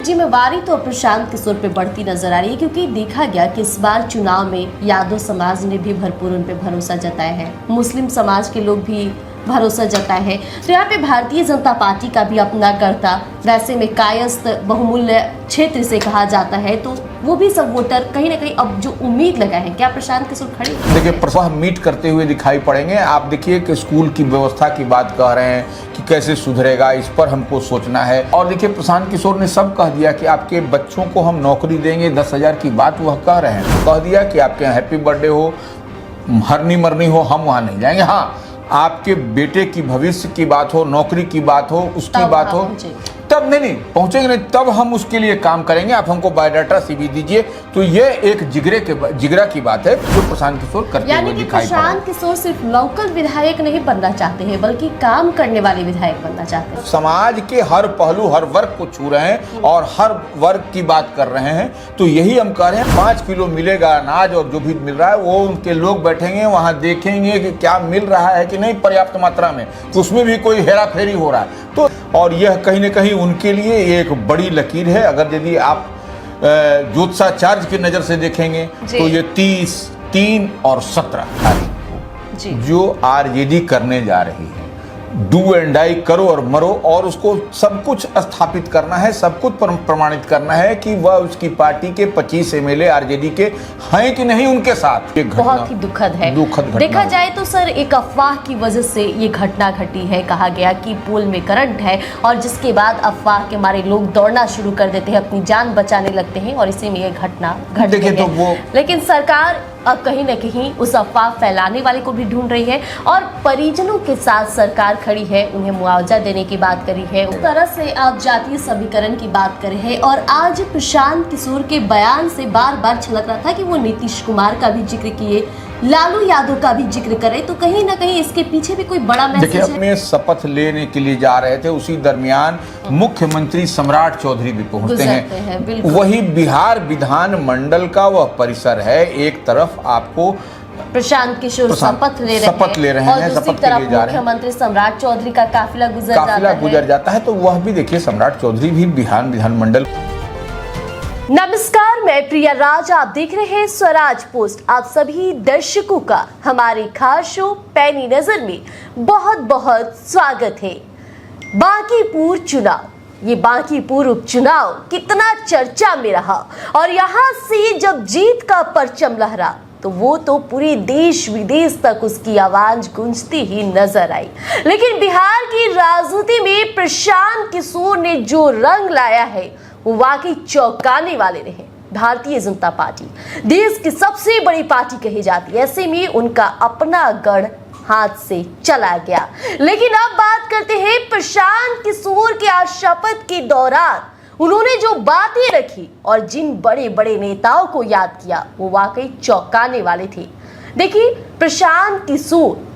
जिम्मेवारी तो प्रशांत किशोर पे बढ़ती नजर आ रही है, क्योंकि देखा गया कि इस बार चुनाव में यादव समाज ने भी भरपूर उन पे भरोसा जताया है, मुस्लिम समाज के लोग भी भरोसा जताए हैं। तो यहाँ पे भारतीय जनता पार्टी का भी अपना करता, वैसे में कायस्थ बहुमूल्य क्षेत्र से कहा जाता है, तो वो भी सब वोटर कहीं ना कहीं अब जो उम्मीद लगाए हैं, क्या प्रशांत किशोर खड़े? देखिए, प्रवाह मीट करते हुए दिखाई पड़ेंगे। आप देखिए कि स्कूल की व्यवस्था की बात कह रहे हैं कि कैसे सुधरेगा, इस पर हमको सोचना है। और देखिए, प्रशांत किशोर ने सब कह दिया कि आपके बच्चों को हम नौकरी देंगे, 10,000 की बात वह कह रहे हैं। कह दिया कि आपके यहाँ हैप्पी बर्थडे हो, हरनी मरनी हो, हम वहाँ नहीं जाएंगे। हाँ, आपके बेटे की भविष्य की बात हो, नौकरी की बात हो, उसकी बात हो, तब नहीं पहुंचेंगे नहीं, तब हम उसके लिए काम करेंगे। आप हमको बायोडाटा सीवी दीजिए। तो ये एक जिगरा की बात है जो प्रशांत किशोर करते हुए दिखाई पड़ा। प्रशांत किशोर सिर्फ लोकल विधायक नहीं बनना चाहते हैं, बल्कि काम करने वाले विधायक बनना चाहते हैं। समाज के हर पहलू, हर वर्ग को छू रहे हैं और हर वर्ग की बात कर रहे हैं। तो यही हम कह रहे हैं, 5 किलो मिलेगा अनाज, और जो भी मिल रहा है वो उनके लोग बैठेंगे वहाँ, देखेंगे कि क्या मिल रहा है कि नहीं पर्याप्त मात्रा में, तो उसमें भी कोई हेरा फेरी हो रहा है। तो और यह कहीं न कहीं उनके लिए एक बड़ी लकीर है। अगर यदि आप ज्योत्सा चार्ज की नज़र से देखेंगे तो ये 30, 3 और 17 तारीख को जो आरजेडी करने जा रही है, डू एंड डाई, करो और मरो, और उसको सब कुछ स्थापित करना है, सब कुछ प्रमाणित करना है कि वह उसकी पार्टी के 25 एमएलए आरजेडी के हैं कि नहीं उनके साथ। ये बहुत ही दुखद है। देखा जाए तो सर, एक अफवाह की वजह से ये घटना घटी है। कहा गया कि पोल में करंट है, और जिसके बाद अफवाह के मारे लोग दौड़ना शुरू कर देते हैं, अपनी जान बचाने लगते हैं, और इसी में ये घटना घट गई है। लेकिन सरकार अब कहीं न कहीं उस अफवाह फैलाने वाले को भी ढूंढ रही है, और परिजनों के साथ सरकार खड़ी है, उन्हें मुआवजा देने की बात करी है। उस तरह से आप जातीय समीकरण की बात कर रहे हैं, और आज प्रशांत किशोर के बयान से बार बार छलक रहा था कि वो नीतीश कुमार का भी जिक्र किए, लालू यादव का भी जिक्र करे, तो कहीं ना कहीं इसके पीछे भी कोई बड़ा मैसेज है। अपने शपथ लेने के लिए जा रहे थे, उसी दरमियान मुख्यमंत्री सम्राट चौधरी भी पहुंचते हैं। वही बिहार विधान मंडल का वह परिसर है। एक तरफ आपको प्रशांत किशोर शपथ ले रहे हैं, और दूसरी तरफ मुख्यमंत्री सम्राट चौधरी का काफिला गुजर जाता है। तो वह भी देखिए, सम्राट चौधरी भी बिहार विधानमंडल। नमस्कार, मैं प्रिया राज, आप देख रहे हैं स्वराज पोस्ट। आप सभी दर्शकों का हमारे खास शो पैनी नजर में बहुत बहुत स्वागत है। बांकीपुर चुनाव, ये बांकीपुर उपचुनाव कितना चर्चा में रहा, और यहाँ से जब जीत का परचम लहरा तो वो तो पूरे देश विदेश तक उसकी आवाज गूंजती ही नजर आई। लेकिन बिहार की राजनीति में प्रशांत किशोर ने जो रंग लाया है वो वाकई चौंकाने वाले रहे। भारतीय जनता पार्टी देश की सबसे बड़ी पार्टी कही जाती है, ऐसे में उनका अपना गढ़ हाथ से चला गया। लेकिन अब बात करते हैं प्रशांत किशोर के आज शपथ के दौरान उन्होंने जो बातें रखी और जिन बड़े बड़े नेताओं को याद किया, वो वाकई चौंकाने वाले थे। देखिए, प्रशांत किशोर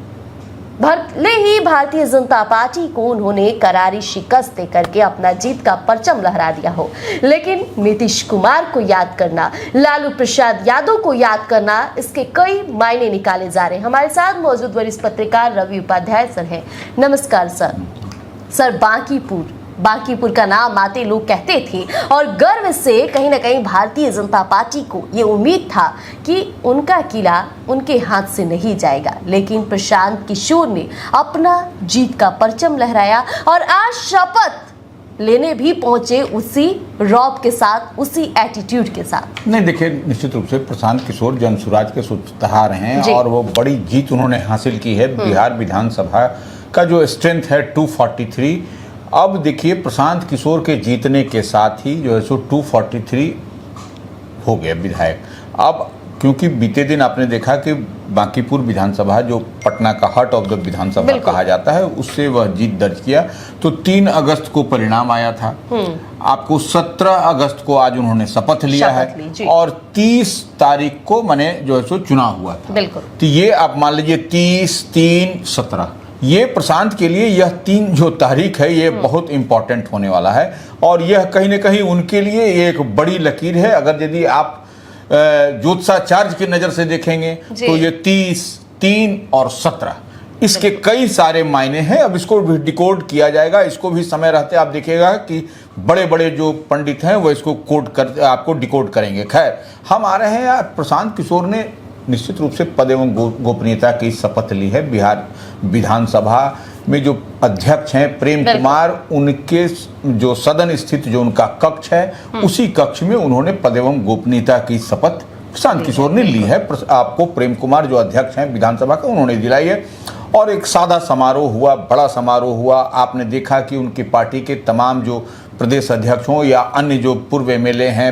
भले ही भारतीय जनता पार्टी को उन्होंने करारी शिकस्त करके अपना जीत का परचम लहरा दिया हो, लेकिन नीतीश कुमार को याद करना, लालू प्रसाद यादव को याद करना, इसके कई मायने निकाले जा रहे हैं। हमारे साथ मौजूद वरिष्ठ पत्रकार रवि उपाध्याय सर हैं। नमस्कार सर। सर, बांकीपुर का नाम आते लोग कहते थे, और गर्व से कहीं ना कहीं भारतीय जनता पार्टी को ये उम्मीद था कि उनका किला उनके हाथ से नहीं जाएगा। लेकिन प्रशांत किशोर ने अपना जीत का परचम लहराया, और आज शपथ लेने भी पहुंचे उसी रौब के साथ, उसी एटीट्यूड के साथ। नहीं, देखिए, निश्चित रूप से प्रशांत किशोर जनसुराज के सूत्रधार हैं, और वो बड़ी जीत उन्होंने हासिल की है। बिहार विधानसभा का जो स्ट्रेंथ है 243, अब देखिए प्रशांत किशोर के जीतने के साथ ही जो है सो 243 हो गया विधायक। अब क्योंकि बीते दिन आपने देखा कि बांकीपुर विधानसभा, जो पटना का हार्ट ऑफ द विधानसभा कहा जाता है, उससे वह जीत दर्ज किया। तो 3 अगस्त को परिणाम आया था। आपको 17 अगस्त को आज उन्होंने शपथ लिया है, और 30 तारीख को माने जो है सो चुनाव हुआ था। तो ये आप मान लीजिए 30, 3, 17, ये प्रशांत के लिए यह 3 जो तारीख है ये बहुत इंपॉर्टेंट होने वाला है, और यह कहीं न कहीं उनके लिए एक बड़ी लकीर है। अगर यदि आप ज्योत्सा चार्ज की नज़र से देखेंगे तो ये 30, 3 और 17 इसके कई सारे मायने हैं। अब इसको भी डिकोड किया जाएगा, इसको भी समय रहते आप देखिएगा कि बड़े बड़े जो पंडित हैं वो इसको आपको डिकोड करेंगे। खैर, हम आ रहे हैं। प्रशांत किशोर ने निश्चित रूप से पद एवं गोपनीयता की शपथ ली है। बिहार विधानसभा में जो अध्यक्ष हैं प्रेम कुमार, उनके जो सदन स्थित जो उनका कक्ष है, उसी कक्ष में उन्होंने पद एवं गोपनीयता की शपथ प्रशांत किशोर ने ली है। आपको प्रेम कुमार जो अध्यक्ष हैं विधानसभा के, उन्होंने दिलाई है। और एक सादा समारोह हुआ, बड़ा समारोह हुआ। आपने देखा कि उनकी पार्टी के तमाम जो प्रदेश अध्यक्ष हों या अन्य जो पूर्व एमएलए हैं,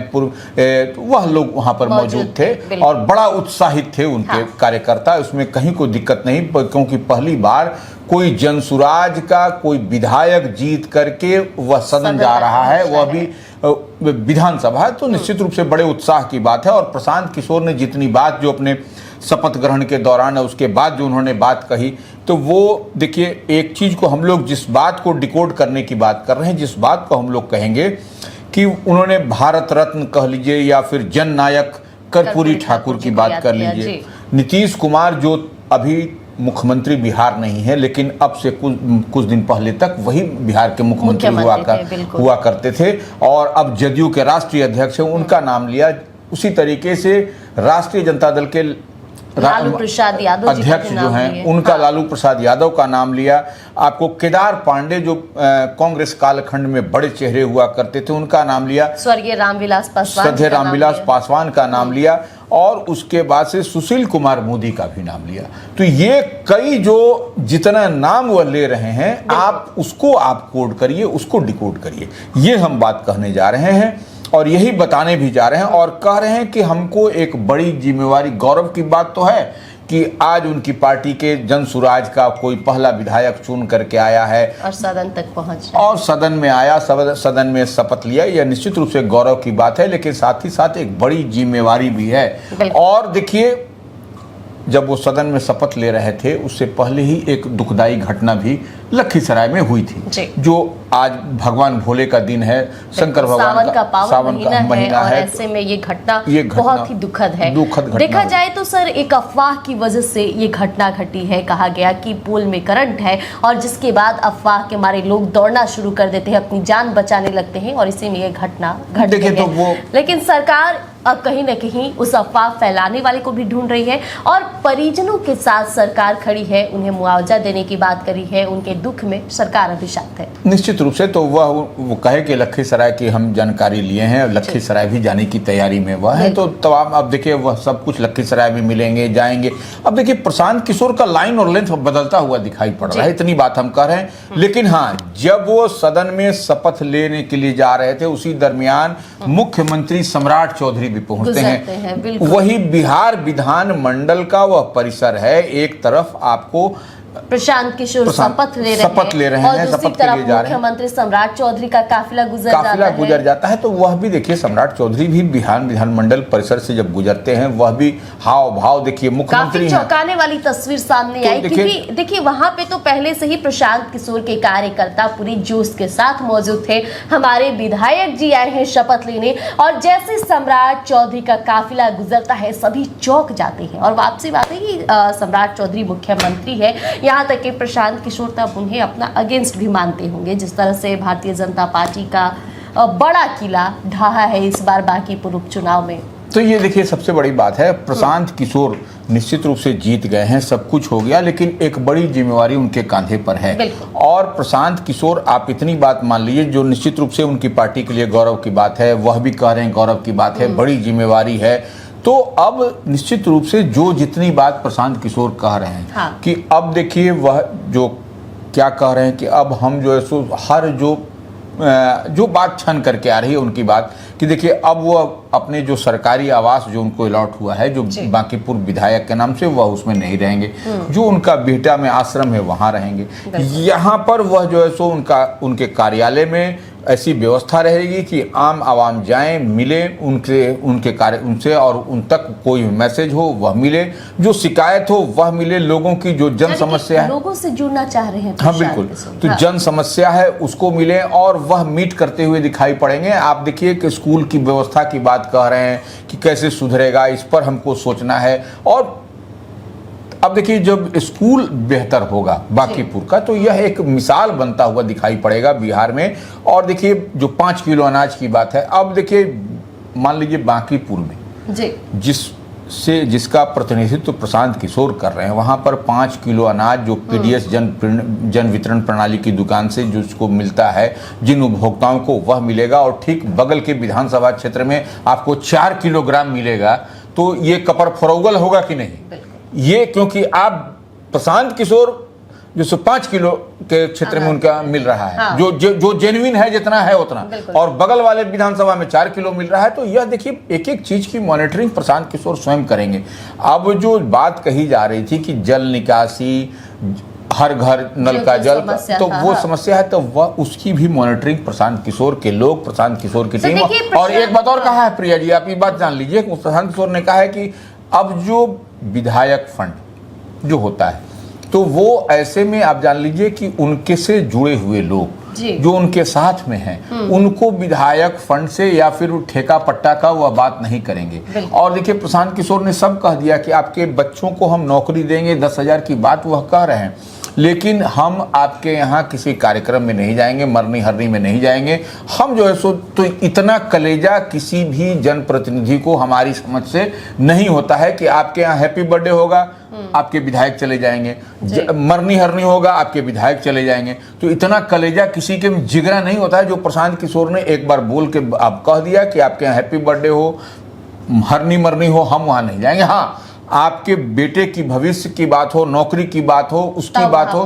वह लोग वहां पर मौजूद थे और बड़ा उत्साहित थे उनके कार्यकर्ता। उसमें कहीं कोई दिक्कत नहीं, क्योंकि पहली बार कोई जनसुराज का कोई विधायक जीत करके वह सदन जा रहा है, वह भी विधानसभा, तो निश्चित रूप से बड़े उत्साह की बात है। और प्रशांत किशोर ने जितनी बात जो अपने शपथ ग्रहण के दौरान है, उसके बाद जो उन्होंने बात कही, तो वो देखिए, एक चीज को हम लोग जिस बात को डिकोड करने की बात कर रहे हैं, जिस बात को हम लोग कहेंगे कि उन्होंने भारत रत्न कह लीजिए या फिर जन नायक कर्पूरी ठाकुर की बात कर लीजिए। नीतीश कुमार जो अभी मुख्यमंत्री बिहार नहीं है, लेकिन अब से कुछ दिन पहले तक वही बिहार के मुख्यमंत्री हुआ करते थे और अब जदयू के राष्ट्रीय अध्यक्ष हैं, उनका नाम लिया। उसी तरीके से राष्ट्रीय जनता दल के लालू प्रसाद यादव अध्यक्ष जो हैं, उनका लालू प्रसाद यादव का नाम लिया। आपको केदार पांडे जो कांग्रेस कालखंड में बड़े चेहरे हुआ करते थे, उनका नाम लिया। स्वर्गीय रामविलास पासवान का नाम लिया। और उसके बाद से सुशील कुमार मोदी का भी नाम लिया। तो ये कई जो जितना नाम वह ले रहे हैं, आप उसको आप कोड करिए, उसको डिकोड करिए। ये हम बात कहने जा रहे हैं और यही बताने भी जा रहे हैं और कह रहे हैं कि हमको एक बड़ी जिम्मेवारी, गौरव की बात तो है कि आज उनकी पार्टी के जनसुराज का कोई पहला विधायक चुन करके आया है और सदन तक पहुंच और सदन में आया, सदन में शपथ लिया। यह निश्चित रूप से गौरव की बात है, लेकिन साथ ही साथ एक बड़ी जिम्मेवारी भी है। और देखिए, जब वो सदन में शपथ ले रहे थे, उससे पहले ही एक दुखदाई घटना भी लखीसराय में हुई थी, जो आज भगवान भोले का दिन है, शंकर भगवान सावन का पावन महीना है और ऐसे में ये घटना बहुत ही दुखद है। देखा जाए तो सर, एक अफवाह की वजह से ये घटना घटी है। कहा गया कि पोल में करंट है और जिसके बाद अफवाह के मारे लोग दौड़ना शुरू कर देते हैं, अपनी जान बचाने लगते हैं और इसी में ये घटना घट गई है। लेकिन सरकार अब कहीं न कहीं उस अफवाह फैलाने वाले को भी ढूंढ रही है और परिजनों के साथ सरकार खड़ी है, उन्हें मुआवजा देने की बात करी है, उनके दुख में सरकार अभिशप्त है। निश्चित रूप से तो वो कहे कि लखीसराय की हम जानकारी लिए हैं और लखीसराय भी जाने की तैयारी में वह है, तो तमाम अब देखिए वह सब कुछ लखीसराय भी मिलेंगे, जाएंगे। अब देखिए, प्रशांत किशोर का लाइन और लेंथ बदलता हुआ दिखाई पड़ रहा है, इतनी बात हम कह रहे हैं। लेकिन हाँ, जब वो सदन में शपथ लेने के लिए जा रहे थे, उसी दरमियान मुख्यमंत्री सम्राट चौधरी भी पहुंचते हैं। वही बिहार विधान मंडल का वह परिसर है, एक तरफ आपको प्रशांत किशोर शपथ ले रहे हैं और दूसरी तरफ मुख्यमंत्री सम्राट चौधरी का काफिला गुजर जाता है। तो वह भी देखिए, सम्राट चौधरी भी बिहार विधानमंडल परिसर से जब गुजरते हैं, वह भी हाव भाव देखिए, मुख्यमंत्री काफी चौंकाने वाली तस्वीर सामने आई, क्योंकि देखिए वहां पे तो पहले से ही प्रशांत किशोर के कार्यकर्ता पूरी जोश के साथ मौजूद थे। हमारे विधायक जी आए हैं शपथ लेने और जैसे सम्राट चौधरी का काफिला गुजरता है, सभी चौंक जाते हैं। और वापसी बात है कि सम्राट चौधरी मुख्यमंत्री है, यहाँ तक कि प्रशांत किशोर तब उन्हें अपना अगेंस्ट भी मानते होंगे। जिस तरह से भारतीय जनता पार्टी का बड़ा किला ढहा है इस बार बांकीपुर उपचुनाव में। तो ये देखिए, सबसे बड़ी बात है, प्रशांत किशोर निश्चित रूप से जीत गए हैं, सब कुछ हो गया, लेकिन एक बड़ी जिम्मेवारी उनके कांधे पर है। और प्रशांत किशोर, आप इतनी बात मान लीजिए, जो निश्चित रूप से उनकी पार्टी के लिए गौरव की बात है, वह भी कह रहे हैं गौरव की बात है, बड़ी जिम्मेवारी है। तो अब निश्चित रूप से जो जितनी बात प्रशांत किशोर कह रहे हैं कि अब देखिए, वह जो क्या कह रहे हैं कि अब हम जो है सो हर जो बात छन करके आ रही है उनकी बात, कि देखिए अब वो अपने जो सरकारी आवास जो उनको अलॉट हुआ है, जो बांकीपुर विधायक के नाम से, वह उसमें नहीं रहेंगे। जो उनका बिहटा में आश्रम है वहां रहेंगे। यहाँ पर वह जो है सो उनके कार्यालय में ऐसी व्यवस्था रहेगी कि आम आवाम जाएं, मिले उनसे और उन तक कोई मैसेज हो वह मिले, जो शिकायत हो वह मिले, लोगों की जो जन समस्या है, लोगों से जुड़ना चाह रहे हैं। हाँ बिल्कुल, तो जन समस्या है उसको मिले और वह मीट करते हुए दिखाई पड़ेंगे। आप देखिए कि स्कूल की व्यवस्था की बात कह रहे हैं कि कैसे सुधरेगा, इस पर हमको सोचना है। और अब देखिए, जब स्कूल बेहतर होगा बांकीपुर का, तो यह एक मिसाल बनता हुआ दिखाई पड़ेगा बिहार में। और देखिए, जो 5 किलो अनाज की बात है, अब देखिए मान लीजिए बांकीपुर में जिसका प्रतिनिधित्व प्रशांत किशोर कर रहे हैं, वहां पर 5 किलो अनाज जो पीडीएस जन वितरण प्रणाली की दुकान से जिसको मिलता है, जिन उपभोक्ताओं को वह मिलेगा, और ठीक बगल के विधानसभा क्षेत्र में आपको 4 किलोग्राम मिलेगा, तो ये कपर फरोगल होगा कि नहीं? ये क्योंकि आप प्रशांत किशोर जो 5 किलो के क्षेत्र में उनका मिल रहा है, हाँ। जो जेन्युइन है, जितना है उतना, और बगल वाले विधानसभा में 4 किलो मिल रहा है। तो यह देखिए, एक एक चीज की मॉनिटरिंग प्रशांत किशोर स्वयं करेंगे। अब जो बात कही जा रही थी कि जल निकासी, हर घर नल का जल, तो वो समस्या है, तो वह उसकी भी मॉनिटरिंग प्रशांत किशोर के लोग, प्रशांत किशोर की टीम। और एक बात और कहा है प्रिया जी, आप ये बात जान लीजिए, प्रशांत किशोर ने कहा है कि अब जो विधायक फंड जो होता है, तो वो ऐसे में आप जान लीजिए कि उनके से जुड़े हुए लोग जो उनके साथ में हैं, उनको विधायक फंड से या फिर ठेका पट्टा का वह बात नहीं करेंगे। और देखिए, प्रशांत किशोर ने सब कह दिया कि आपके बच्चों को हम नौकरी देंगे, 10,000 की बात वह कह रहे हैं, लेकिन हम आपके यहाँ किसी कार्यक्रम में नहीं जाएंगे, मरनी हरनी में नहीं जाएंगे। हम जो है सो, तो इतना कलेजा किसी भी जनप्रतिनिधि को हमारी समझ से नहीं होता है कि आपके यहाँ हैप्पी बर्थडे होगा, आपके विधायक चले जाएंगे, मरनी हरनी होगा, आपके विधायक चले जाएंगे। तो इतना कलेजा किसी के जिगरा नहीं होता है। जो प्रशांत किशोर ने एक बार बोल के आप कह दिया कि आपके यहाँ हैप्पी बर्थडे हो, हरनी मरनी हो, हम वहाँ नहीं जाएंगे। हाँ, आपके बेटे की भविष्य की बात हो, नौकरी की बात हो, उसकी बात हो,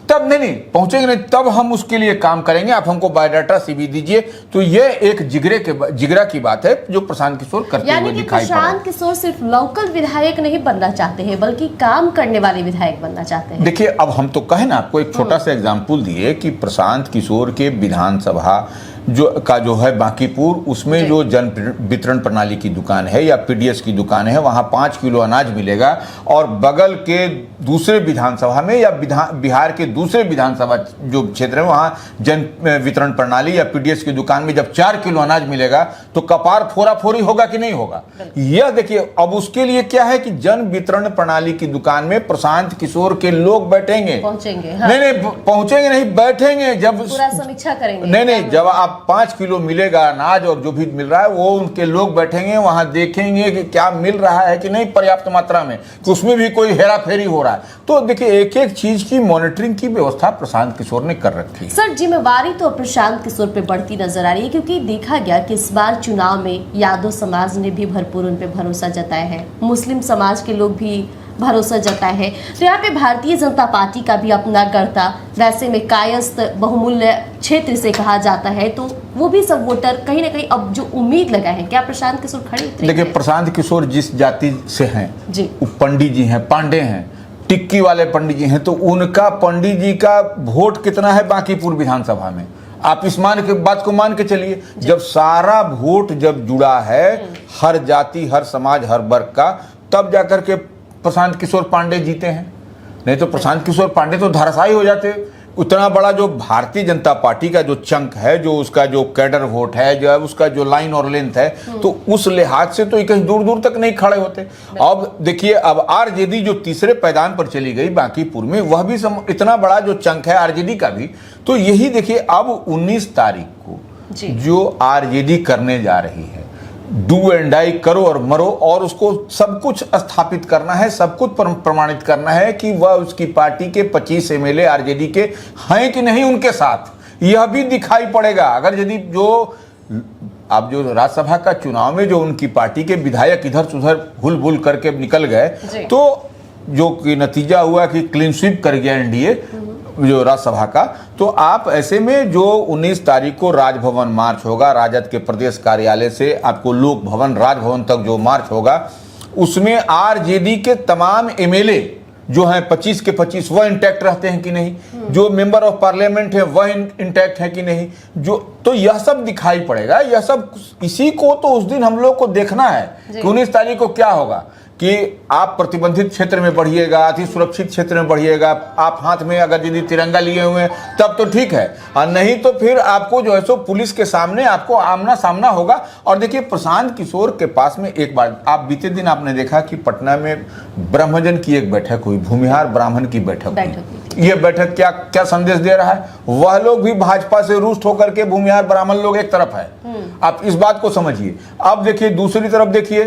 तब नहीं पहुंचेंगे नहीं, तब हम उसके लिए काम करेंगे, आप हमको बायोडाटा सीवी दीजिए। तो ये एक जिगरा की बात है जो प्रशांत किशोर करते हुए दिखाई पड़ रहा है। प्रशांत किशोर सिर्फ लोकल विधायक नहीं बनना चाहते हैं, बल्कि काम करने वाले विधायक बनना चाहते हैं। देखिए, अब हम तो कहे ना, आपको एक छोटा सा एग्जाम्पल दिए कि प्रशांत किशोर के विधानसभा जो है बांकीपुर, उसमें जो जन वितरण प्रणाली की दुकान है या पीडीएस की दुकान है, वहां 5 किलो अनाज मिलेगा। और बगल के दूसरे विधानसभा में या बिहार के दूसरे विधानसभा जो क्षेत्र है, वहां जन वितरण प्रणाली या पीडीएस की दुकान में जब 4 किलो अनाज मिलेगा, तो कपार फोराफोरी होगा कि नहीं होगा? यह देखिए, अब उसके लिए क्या है कि जन वितरण प्रणाली की दुकान में प्रशांत किशोर के लोग बैठेंगे, पहुंचेंगे। नहीं पहुंचेंगे नहीं, बैठेंगे, जब पूरा समीक्षा करेंगे। नहीं, जब आप 5 किलो मिलेगा अनाज और जो भी मिल रहा है, वो उनके लोग बैठेंगे, वहां देखेंगे कि क्या मिल रहा है कि नहीं पर्याप्त मात्रा में, कि उसमें भी कोई हेरा फेरी हो रहा है। तो देखिए, एक एक चीज की मॉनिटरिंग की व्यवस्था प्रशांत किशोर ने कर रखी है। सर, जिम्मेवारी तो प्रशांत किशोर पे बढ़ती नजर आ रही है, क्योंकि देखा गया कि इस बार चुनाव में यादव समाज ने भी भरपूर उन पे भरोसा जताया है, मुस्लिम समाज के लोग भी भरोसा जताए है। तो यहाँ पे भारतीय जनता पार्टी का भी अपना गढ़ था, वैसे में कायस्थ बहुमूल्य क्षेत्र से कहा जाता है, तो वो भी सब वोटर कहीं ना कहीं अब जो उम्मीद लगा है, क्या प्रशांत किशोर खड़े उतरेंगे? देखिए, प्रशांत किशोर जिस जाति से हैं जी, पंडित जी हैं, पांडे हैं, टिक्की वाले पंडित जी हैं, तो उनका पंडित जी का वोट कितना है बांकीपुर विधानसभा में? आप इस बात को मान के चलिए, जब सारा वोट जब जुड़ा है हर जाति, हर समाज, हर वर्ग का, तब जाकर के प्रशांत किशोर पांडे जीते हैं। नहीं तो प्रशांत किशोर पांडे तो धराशायी हो जाते। उतना बड़ा जो भारतीय जनता पार्टी का जो चंक है, जो उसका जो कैडर वोट है, जो है उसका जो लाइन और लेंथ है, तो उस लिहाज से तो कहीं दूर दूर तक नहीं खड़े होते। अब देखिए, अब आरजेडी जो तीसरे पैदान पर चली गई बांकीपुर में, वह भी इतना बड़ा जो चंक है आरजेडी का भी, तो यही देखिए, अब 19 तारीख को जो आरजेडी करने जा रही है, डू एंड डाई, करो और मरो, और उसको सब कुछ स्थापित करना है, सब कुछ प्रमाणित करना है कि वह उसकी पार्टी के 25 एमएलए आरजेडी के हैं कि नहीं उनके साथ। यह भी दिखाई पड़ेगा अगर यदि जो अब जो राज्यसभा का चुनाव में जो उनकी पार्टी के विधायक इधर से उधर भूल भूल करके निकल गए, तो जो कि नतीजा हुआ कि क्लीन स्वीप कर गया एनडीए जो राज्यसभा का। तो आप ऐसे में जो 19 तारीख को राजभवन मार्च होगा, राजद के प्रदेश कार्यालय से आपको लोक भवन, राजभवन तक जो मार्च होगा, उसमें आरजेडी के तमाम एमएलए जो हैं 25 के 25 वह इंटैक्ट रहते हैं कि नहीं, जो मेंबर ऑफ पार्लियामेंट है वह इंटैक्ट है कि नहीं, जो तो यह सब दिखाई पड़ेगा। यह सब इसी को तो उस दिन हम लोग को देखना है कि 19 तारीख को क्या होगा, कि आप प्रतिबंधित क्षेत्र में बढ़िएगा, अति सुरक्षित क्षेत्र में बढ़िएगा, आप हाथ में अगर यदि तिरंगा लिए हुए हैं तब तो ठीक है, और नहीं तो फिर आपको जो है सो पुलिस के सामने आपको आमना सामना होगा। और देखिए प्रशांत किशोर के पास में एक बार आप बीते दिन आपने देखा कि पटना में ब्रह्मजन की एक बैठक हुई, भूमिहार ब्राह्मण की बैठक हुई। ये बैठक क्या क्या संदेश दे रहा है? वह लोग भी भाजपा से रुष्ट होकर के भूमिहार ब्राह्मण लोग एक तरफ है, आप इस बात को समझिए। अब देखिए दूसरी तरफ देखिए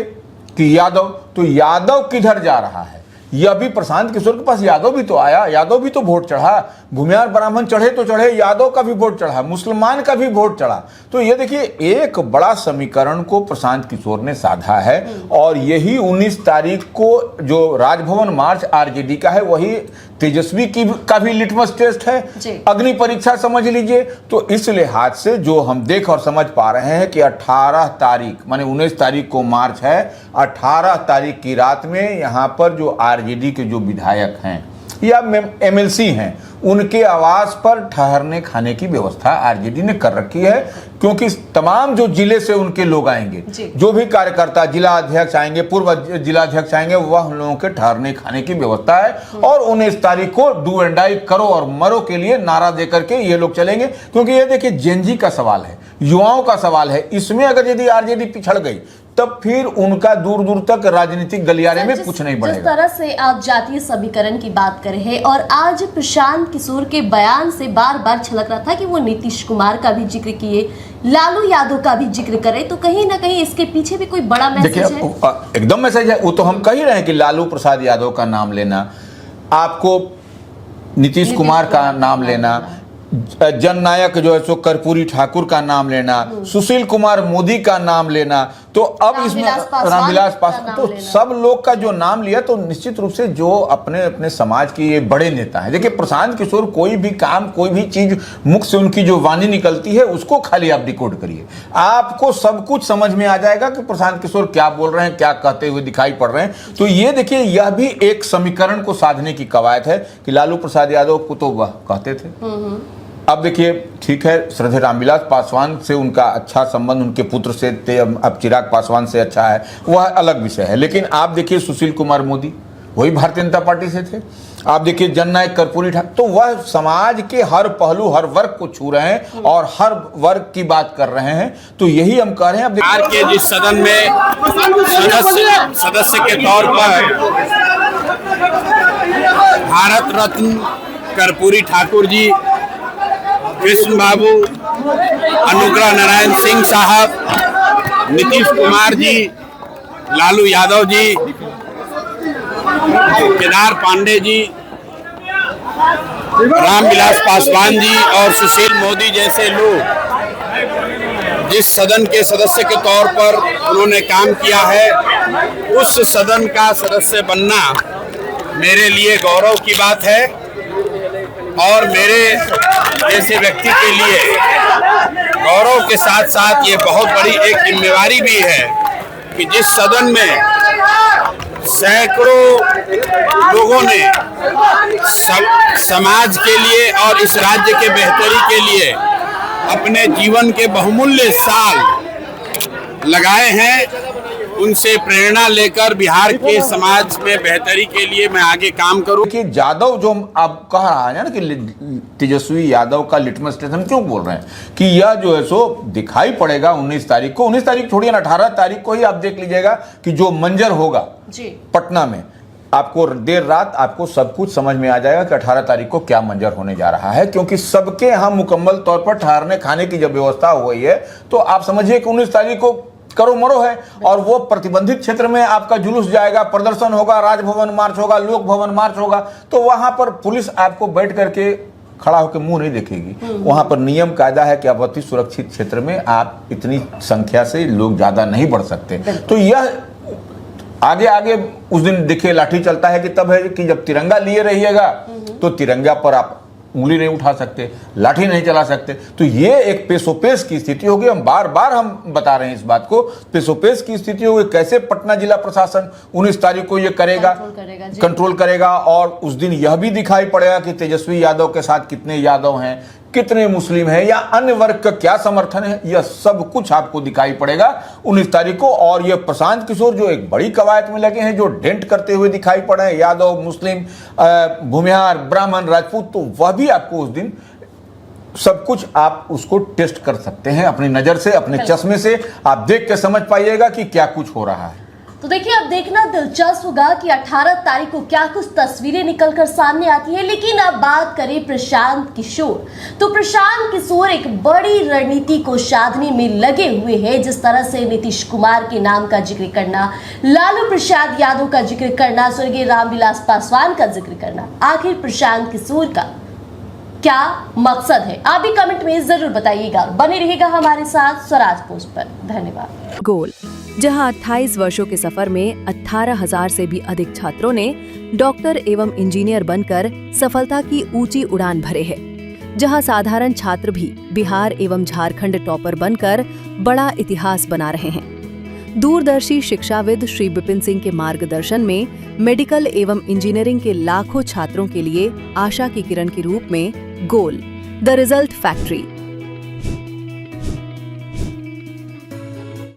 कि यादव, तो यादव किधर जा रहा है? यह भी प्रशांत किशोर के पास यादव भी तो आया, यादव भी तो वोट चढ़ा, भूमिहार ब्राह्मण चढ़े तो चढ़े, यादव का भी वोट चढ़ा, मुसलमान का भी वोट चढ़ा। तो ये देखिए एक बड़ा समीकरण को प्रशांत किशोर ने साधा है, और यही 19 तारीख को जो राजभवन मार्च आरजेडी का है वही तेजस्वी का भी लिटमस टेस्ट है, अग्नि परीक्षा समझ लीजिए। तो इस लिहाज से जो हम देख और समझ पा रहे हैं कि 18 तारीख माने 19 तारीख को मार्च है, 18 तारीख की रात में यहाँ पर जो आरजेडी के जो विधायक हैं या एमएलसी हैं उनके आवास पर ठहरने खाने की व्यवस्था आरजेडी ने कर रखी है, क्योंकि तमाम जो जिले से उनके लोग आएंगे, जो भी कार्यकर्ता जिला अध्यक्ष आएंगे, पूर्व जिला अध्यक्ष आएंगे, वह हम लोगों के ठहरने खाने की व्यवस्था है। और 19 तारीख को डू एंड डाई करो और मरो के लिए नारा देकर के ये लोग चलेंगे, क्योंकि ये देखिए जेनजी का सवाल है, युवाओं का सवाल है। इसमें अगर यदि आरजेडी पिछड़ गई तब फिर उनका दूर दूर तक राजनीतिक गलियारे में कुछ नहीं बढ़ेगा। जिस तरह से आप जातीय समीकरण की बात कर रहे हैं, और आज प्रशांत किशोर के बयान से बार बार छलक रहा था कि वो नीतीश कुमार का भी जिक्र किए, लालू यादव का भी जिक्र करे, तो कहीं ना कहीं इसके पीछे भी कोई बड़ा मैसेज है। एकदम मैसेज है, वो तो हम कह ही रहे हैं कि लालू प्रसाद यादव का नाम लेना, आपको नीतीश कुमार का नाम लेना, जननायक जो है सो कर्पूरी ठाकुर का नाम लेना, सुशील कुमार मोदी का नाम लेना, तो अब इसमें रामविलास पासवान, तो सब लोग का जो नाम लिया, तो निश्चित रूप से जो अपने अपने समाज के ये बड़े नेता हैं। देखिए प्रशांत किशोर कोई भी काम, कोई भी चीज मुख से उनकी जो वाणी निकलती है उसको खाली आप डिकोड करिए, आपको सब कुछ समझ में आ जाएगा कि प्रशांत किशोर क्या बोल रहे हैं, क्या कहते हुए दिखाई पड़ रहे हैं। तो ये देखिए यह भी एक समीकरण को साधने की कवायद है कि लालू प्रसाद यादव को तो वह कहते थे, अब देखिए ठीक है, श्रद्धेय रामविलास पासवान से उनका अच्छा संबंध उनके पुत्र से थे, अब चिराग पासवान से अच्छा है, वह अलग विषय है। लेकिन आप देखिए सुशील कुमार मोदी वही भारतीय जनता पार्टी से थे, आप देखिए जननायक कर्पूरी ठाकुर, तो वह समाज के हर पहलू हर वर्ग को छू रहे हैं और हर वर्ग की बात कर रहे हैं। तो यही हम कह रहे हैं। अब बिहार के जिस सदन में सदस्य के तौर पर भारत रत्न कर्पूरी ठाकुर जी, कृष्ण बाबू, अनुग्रह नारायण सिंह साहब, नीतीश कुमार जी, लालू यादव जी, केदार पांडे जी, रामविलास पासवान जी और सुशील मोदी जैसे लोग जिस सदन के सदस्य के तौर पर उन्होंने काम किया है, उस सदन का सदस्य बनना मेरे लिए गौरव की बात है। और मेरे जैसे व्यक्ति के लिए गौरव के साथ साथ ये बहुत बड़ी एक जिम्मेवारी भी है कि जिस सदन में सैकड़ों लोगों ने समाज के लिए और इस राज्य के बेहतरी के लिए अपने जीवन के बहुमूल्य साल लगाए हैं, उनसे प्रेरणा लेकर बिहार के समाज में बेहतरी के लिए मैं आगे काम करूं। कि यादव जो आप कह रहा है ना कि तेजस्वी यादव का लिटमस टेस्ट, हम क्यों बोल रहे हैं कि यह जो है सो दिखाई पड़ेगा 19 तारीख को। 19 तारीख छोड़िए ना, 18 तारीख को ही आप देख लीजिएगा कि जो मंजर होगा पटना में, आपको देर रात आपको सब कुछ समझ में आ जाएगा कि 18 तारीख को क्या मंजर होने जा रहा है। क्योंकि सबके यहाँ मुकम्मल तौर पर ठहरने खाने की जब व्यवस्था हुई है, तो आप समझिए कि 19 तारीख को करो मरो है, और वो प्रतिबंधित क्षेत्र में आपका जुलूस जाएगा, प्रदर्शन होगा, राजभवन मार्च होगा, लोक भवन मार्च होगा, तो वहां पर पुलिस आपको बैठ करके खड़ा होकर मुंह नहीं देखेगी। वहां पर नियम कायदा है कि आप अति सुरक्षित क्षेत्र में आप इतनी संख्या से लोग ज्यादा नहीं बढ़ सकते। तो यह आगे आगे उस दिन देखिए लाठी चलता है कि तब है कि जब तिरंगा लिए रहिएगा तो तिरंगा पर आप उंगली नहीं उठा सकते, लाठी नहीं चला सकते। तो ये एक पेशोपेश की स्थिति होगी। हम बार बार हम बता रहे हैं इस बात को, पेशोपेश की स्थिति होगी। कैसे पटना जिला प्रशासन 19 तारीख को ये करेगा, कंट्रोल करेगा। और उस दिन यह भी दिखाई पड़ेगा कि तेजस्वी यादव के साथ कितने यादव हैं, कितने मुस्लिम हैं या अन्य वर्ग का क्या समर्थन है, यह सब कुछ आपको दिखाई पड़ेगा 19 तारीख को। और यह प्रशांत किशोर जो एक बड़ी कवायद में लगे हैं, जो डेंट करते हुए दिखाई पड़े हैं, यादव, मुस्लिम, भूमिहार, ब्राह्मण, राजपूत, तो वह भी आपको उस दिन सब कुछ आप उसको टेस्ट कर सकते हैं अपनी नजर से, अपने चश्मे से। आप देख के समझ पाइएगा कि क्या कुछ हो रहा है। तो देखिए, अब देखना दिलचस्प होगा कि 18 तारीख को क्या कुछ तस्वीरें निकलकर सामने आती है। लेकिन अब बात करें प्रशांत किशोर, तो प्रशांत किशोर एक बड़ी रणनीति को साधने में लगे हुए हैं। जिस तरह से नीतीश कुमार के नाम का जिक्र करना, लालू प्रसाद यादव का जिक्र करना, स्वर्गीय रामविलास पासवान का जिक्र करना, आखिर प्रशांत किशोर का क्या मकसद है, आप भी कमेंट में जरूर बताइएगा। बने रहेगा हमारे साथ स्वराज पोस्ट पर। धन्यवाद। गोल, जहां 28 वर्षों के सफर में 18,000 से भी अधिक छात्रों ने डॉक्टर एवं इंजीनियर बनकर सफलता की ऊंची उड़ान भरे है, जहां साधारण छात्र भी बिहार एवं झारखंड टॉपर बनकर बड़ा इतिहास बना रहे हैं। दूरदर्शी शिक्षाविद श्री विपिन सिंह के मार्गदर्शन में मेडिकल एवं इंजीनियरिंग के लाखों छात्रों के लिए आशा की किरण के रूप में गोल, द रिजल्ट फैक्ट्री,